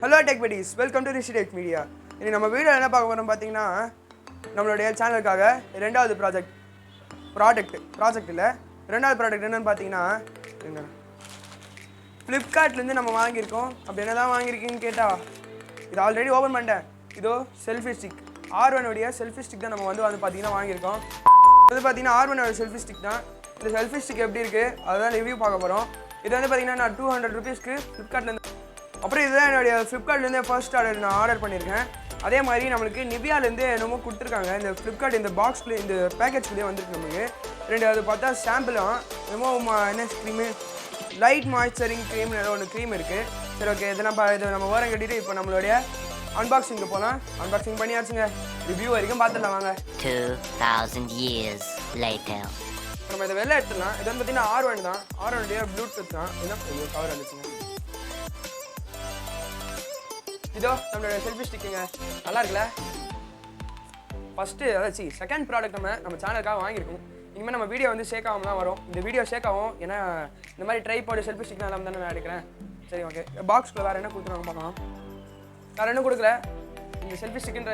Hello Tech Buddies, welcome to Rs.200 Media. இன்னைக்கு நம்ம வீடியோல என்ன பார்க்க போறோம் பாத்தீங்கன்னா நம்மளுடைய சேனலுக்காக இரண்டாவது ப்ராஜெக்ட் இல்ல இரண்டாவது ப்ராடக்ட் என்னன்னு பாத்தீங்கன்னா Flipkartல இருந்து நம்ம வாங்கி இருக்கோம். அப்படி என்னதான் வாங்கி இருக்கீங்கன்னு கேட்டா இது ஆல்ரெடி ஓபன் பண்ணிட்டேன். இதோ செல்ஃபி ஸ்டிக் R1 உடைய செல்ஃபி ஸ்டிக் தான் நம்ம வந்து பாத்தீங்கன்னா வாங்கி இருக்கோம். இது பாத்தீங்கன்னா R1 உடைய செல்ஃபி ஸ்டிக் தான். இந்த செல்ஃபி ஸ்டிக் எப்படி இருக்கு அதான் ரிவ்யூ பார்க்க போறோம். இது வந்து பாத்தீங்கன்னா நான் 200 ரூபீஸ்க்கு Flipkartல இருந்து அப்புறம் இதுதான் என்னுடைய ஃப்ளிப்கார்ட்லேருந்து ஃபர்ஸ்ட் நான் ஆர்டர் பண்ணியிருக்கேன். அதே மாதிரி நம்மளுக்கு நிவியாலேருந்து என்னமோ கொடுத்துருக்காங்க. இந்த ஃப்ளிப்கார்ட் இந்த பாக்ஸ்லேயே இந்த பேக்கேஜ்லேயே வந்துருக்கு நம்மளுக்கு. அது பார்த்தா சாம்பிளும் என்னமோ என்ன க்ரீமு லைட் மாய்ஸ்சரிங் க்ரீம் ஏதோ ஒன்று க்ரீம் இருக்குது. சரி ஓகே இதெல்லாம் இது நம்ம ஓரம் கட்டிட்டு இப்போ நம்மளுடைய அன்பாக்சிங்க்கு போகலாம். அன்பாக்சிங் பண்ணியாச்சுங்க. ரிவ்யூ வரைக்கும் பார்த்துடலாம் வாங்க. 2000 years later நம்ம இதை வெளில எடுத்துடலாம். இது வந்து பார்த்தீங்கன்னா R1 தான். R1 ப்ளூடூத் தான். என்ன கவர் வந்துச்சுங்க. இதோ நம்மளோட செல்ஃபி ஸ்டிக்குங்க. நல்லா இருக்குல்ல? ஃபஸ்ட்டு அதாச்சு செகண்ட் ப்ராடக்ட் நம்ம சேனலுக்காக வாங்கியிருக்கோம். இனிமேல் நம்ம வீடியோ வந்து ஷேக் தான் வரும். இந்த வீடியோ ஷேக் ஆகும். ஏன்னா இந்த மாதிரி ட்ரைபாட் செல்ஃபி ஸ்டிக் எல்லாம் தானே நான் எடுக்கிறேன். சரி ஓகே பாக்ஸ்க்குள்ள வேறு என்ன கொடுத்துருவாங்க பார்க்கலாம். வேறு என்ன கொடுக்கல. இந்த செல்ஃபி ஸ்டிக்குன்ற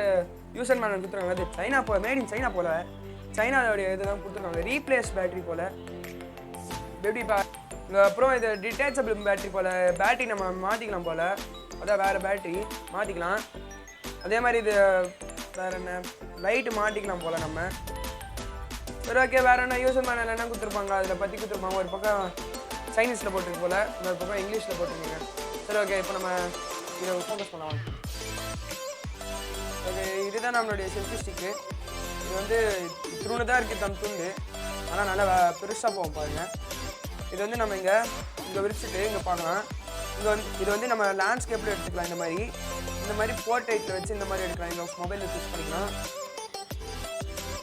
யூசர் மேனுவல் கொடுத்துருவாங்க. அது சைனா மேட் இன் சைனா போல் சைனாவோடைய இதுதான் கொடுத்துருக்காங்க. ரீப்ளேஸ் பேட்டரி போல் எப்படி அப்புறம் இது டிட்டாச்சபிள் பேட்டரி போல் பேட்டரி நம்ம மாற்றிக்கலாம் போல். அதான் வேறு பேட்டரி மாற்றிக்கலாம். அதே மாதிரி இது வேறு என்ன லைட்டு மாட்டிக்கலாம் போல் நம்ம. சரி ஓகே வேறு என்ன யூசர் மேனுவல் என்ன கொடுத்துருப்பாங்க அதில் பற்றி கொடுத்துருப்பாங்க. ஒரு பக்கம் சைனீஸில் போட்டிருக்கு போல், இன்னொரு பக்கம் இங்கிலீஷில் போட்டிருக்கீங்க. சரி ஓகே இப்போ நம்ம இதை ஃபோக்கஸ் பண்ணலாம். ஓகே இதுதான் நம்மளுடைய செல்ஃபி ஸ்டிக்கு. இது வந்து துருணு தான் இருக்குது தம் துண்டு. ஆனால் நல்லா பெருசாக போவோம் பாருங்கள். இது வந்து நம்ம இங்கே விரிச்சிட்டு இங்கே பார்க்கலாம். இது வந்து நம்ம லேண்ட்ஸ்கேப்பில் எடுத்துக்கலாம். இந்த மாதிரி போர்ட்ரைட்டில் வச்சு இந்த மாதிரி எடுக்கலாம். இங்கே மொபைலில் யூஸ் பண்ணிக்கலாம்.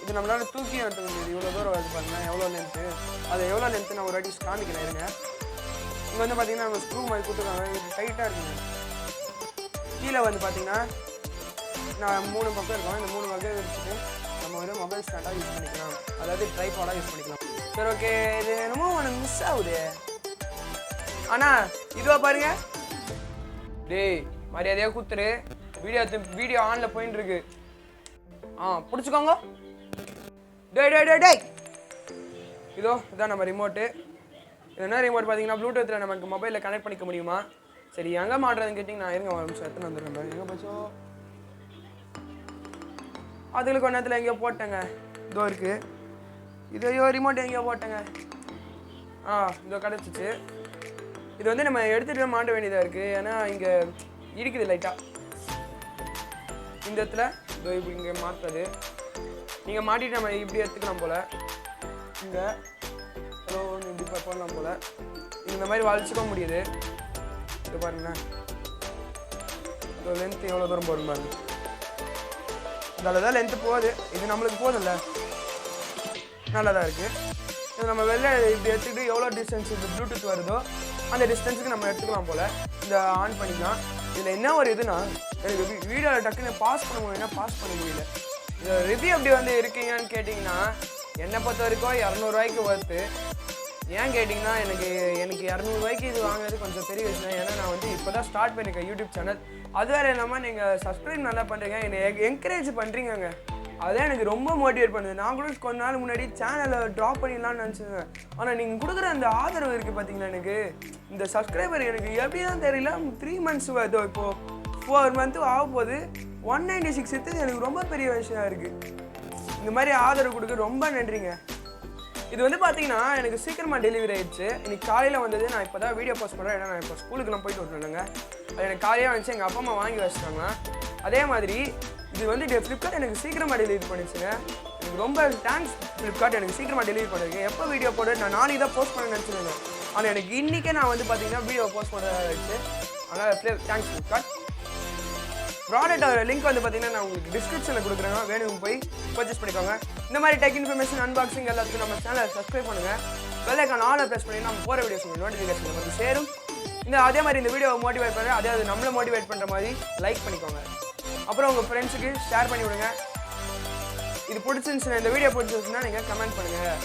இது நம்மளால் தூக்கி எடுத்துக்க முடியாது. இவ்வளோ தூரம் வருது பாருங்கள் எவ்வளோ லென்த்து. அது எவ்வளோ லென்த்து நான் ஒரு வாட்டி காமிக்கிறேன் இருங்க. இங்கே வந்து பார்த்திங்கன்னா நம்ம ஸ்க்ரூ மாதிரி கொடுத்துருக்காங்க. இது டைட்டாக இருக்குங்க. கீழே வந்து பார்த்திங்கன்னா நான் 3 பக்கம் இருக்கும். இந்த 3 பக்கம் வச்சுட்டு நம்ம வந்து மொபைல் ஸ்டாண்டாக யூஸ் பண்ணிக்கலாம். அதாவது ட்ரைபாடாக யூஸ் பண்ணிக்கலாம். சரி ஓகே இது என்னமோ ஒன்று மிஸ் ஆகுது. ஆனால் இதுவா பாருங்க. டேய் மரியாதையாக கூத்துரு. வீடியோ ஆனில் போயின்னு இருக்கு. பிடிச்சிக்கோங்க. டேய் இதோ இதான் நம்ம ரிமோட்டு. இது என்ன ரிமோட் பார்த்தீங்கன்னா ப்ளூடூத்தில் நமக்கு மொபைலில் கனெக்ட் பண்ணிக்க முடியுமா? சரி எங்கே மாட்டுறதுன்னு கேட்டிங்கன்னா நான் இருங்க ஒரு நிமிஷம் எடுத்துன்னு வந்துடுறேன். எங்கே போச்சோ அதுல கொஞ்ச நேரத்தில் எங்கேயோ போட்டேங்க. இதோ இருக்குது. இதையோ ரிமோட் எங்கேயோ போட்டேங்க. இதோ கிடச்சிச்சு. இது வந்து நம்ம எடுத்துகிட்டு மாட்ட வேண்டியதாக இருக்குது. ஏன்னா இங்கே இருக்குது லைட்டாக இந்த இடத்துல. இதோ இப்படி இங்கே மாற்றுறது நீங்கள் மாட்டிட்டு நம்ம இப்படி எடுத்துக்கலாம் போல். இங்கே ஹலோ இப்படி போடலாம் போல். இந்த மாதிரி வளைச்சிக்க முடியுது. இது பாருங்களேன் இதோ லென்த்து எவ்வளோ தூரம் போடும் பாருங்க. இதில் தான் லென்த்து போகுது. இது நம்மளுக்கு போதும்ல நல்லா தான் இருக்குது. இது நம்ம வெளில இப்படி எடுத்துக்கிட்டு எவ்வளோ டிஸ்டன்ஸ் இது ப்ளூடூத் வருதோ அந்த டிஸ்டன்ஸுக்கு நம்ம எடுத்துக்கலாம் போல். இந்த ஆன் பண்ணிக்கலாம். இதில் என்ன ஒரு இதுனா எனக்கு வீடியோவில் டக்குன்னு பாஸ் பண்ண முடியல. பாஸ் பண்ண முடியல. இந்த ரிவ்யூ எப்படி வந்து இருக்கீங்கன்னு கேட்டிங்கன்னா என்னை பொறுத்த வரைக்கும் 200 ரூபாய்க்கு ஒர்த்து. ஏன் கேட்டிங்கன்னா எனக்கு 200 ரூபாய்க்கு இது வாங்குறது கொஞ்சம் பெரிய விஷயம். ஏன்னா நான் வந்து இப்போ தான் ஸ்டார்ட் பண்ணியிருக்கேன் யூடியூப் சேனல். அது வேறு இல்லாமல் நீங்கள் சப்ஸ்கிரைப் நல்லா பண்ணுறீங்க, என்னை என்கரேஜ் பண்ணுறீங்க. அதுதான் எனக்கு ரொம்ப மோட்டிவேட் பண்ணுது. நான் கூட கொஞ்ச நாள் முன்னாடி சேனலை ட்ராப் பண்ணிடலான்னு நினச்சிருந்தேன். ஆனால் நீங்கள் கொடுக்குற அந்த ஆதரவு இருக்குது பார்த்தீங்களா. எனக்கு இந்த சப்ஸ்கிரைபர் எனக்கு எப்படி தான் தெரியல. 3 months வருதோ இப்போது 4 month ஆக போகுது. 196 எடுத்தது எனக்கு ரொம்ப பெரிய விஷயம் இருக்குது. இந்த மாதிரி ஆதரவு கொடுக்க ரொம்ப நன்றிங்க. இது வந்து பார்த்தீங்கன்னா எனக்கு சீக்கிரமாக டெலிவரி ஆகிடுச்சு. இன்னைக்கு காலையில் வந்தது. நான் இப்போ தான் வீடியோ போஸ்ட் பண்ணுறேன். ஏன்னா நான் இப்போ ஸ்கூலுக்குலாம் போயிட்டு விட்டுருந்தேங்க. அது எனக்கு காலையாக வந்துச்சு. எங்கள் அப்பா அம்மா வாங்கி வச்சுட்டாங்க. அதே மாதிரி இது வந்து ஃப்ளிப்கார்ட் எனக்கு சீக்கிரமாக டெலிவரி பண்ணிச்சுங்க. எனக்கு ரொம்ப தேங்க்ஸ் ஃப்ளிப்கார்ட். எனக்கு சீக்கிரமாக டெலிவரி பண்ணிருக்கேன். எப்போ வீடியோ போட்டு நான் நாளைக்கு தான் போஸ்ட் பண்ண நினச்சிருந்தேன். ஆனால் எனக்கு இன்றைக்கே நான் வந்து பார்த்தீங்கன்னா வீடியோ போஸ்ட் பண்ண ஆகிடுச்சு. அதனால் தேங்க்ஸ் ஃப்ளிப்கார்ட். ப்ராடக்டோட லிங்க் வந்து பார்த்தீங்கன்னா நான் உங்களுக்கு டிஸ்கிரிப்ஷனில் கொடுக்குறேங்க. வேணும் போய் பர்ச்சேஸ் பண்ணிக்கோங்க. இந்த மாதிரி டெக் இன்ஃபர்மேஷன் அன்பாக்சிங் எல்லாத்துக்கும் நம்ம சேனலை சப்ஸ்கிரைப் பண்ணுங்கள். பெல் ஐகான் ஆல் ப்ரெஸ் பண்ணி நம்ம போகிற வீடியோஸ் நோட்டிஃபிகேஷன் வந்து சேரும். அதே மாதிரி இந்த வீடியோவை மோட்டிவேட் பண்ணுறேன். அது நம்மளை மோட்டிவேட் பண்ணுற மாதிரி லைக் பண்ணிக்கோங்க. அப்புறம் உங்கள் ஃப்ரெண்ட்ஸுக்கு ஷேர் பண்ணி விடுங்க. இது பிடிச்சிருந்துச்சுன்னா இந்த வீடியோ பிடிச்சிருந்துச்சுன்னா நீங்கள் கமெண்ட் பண்ணுங்கள்.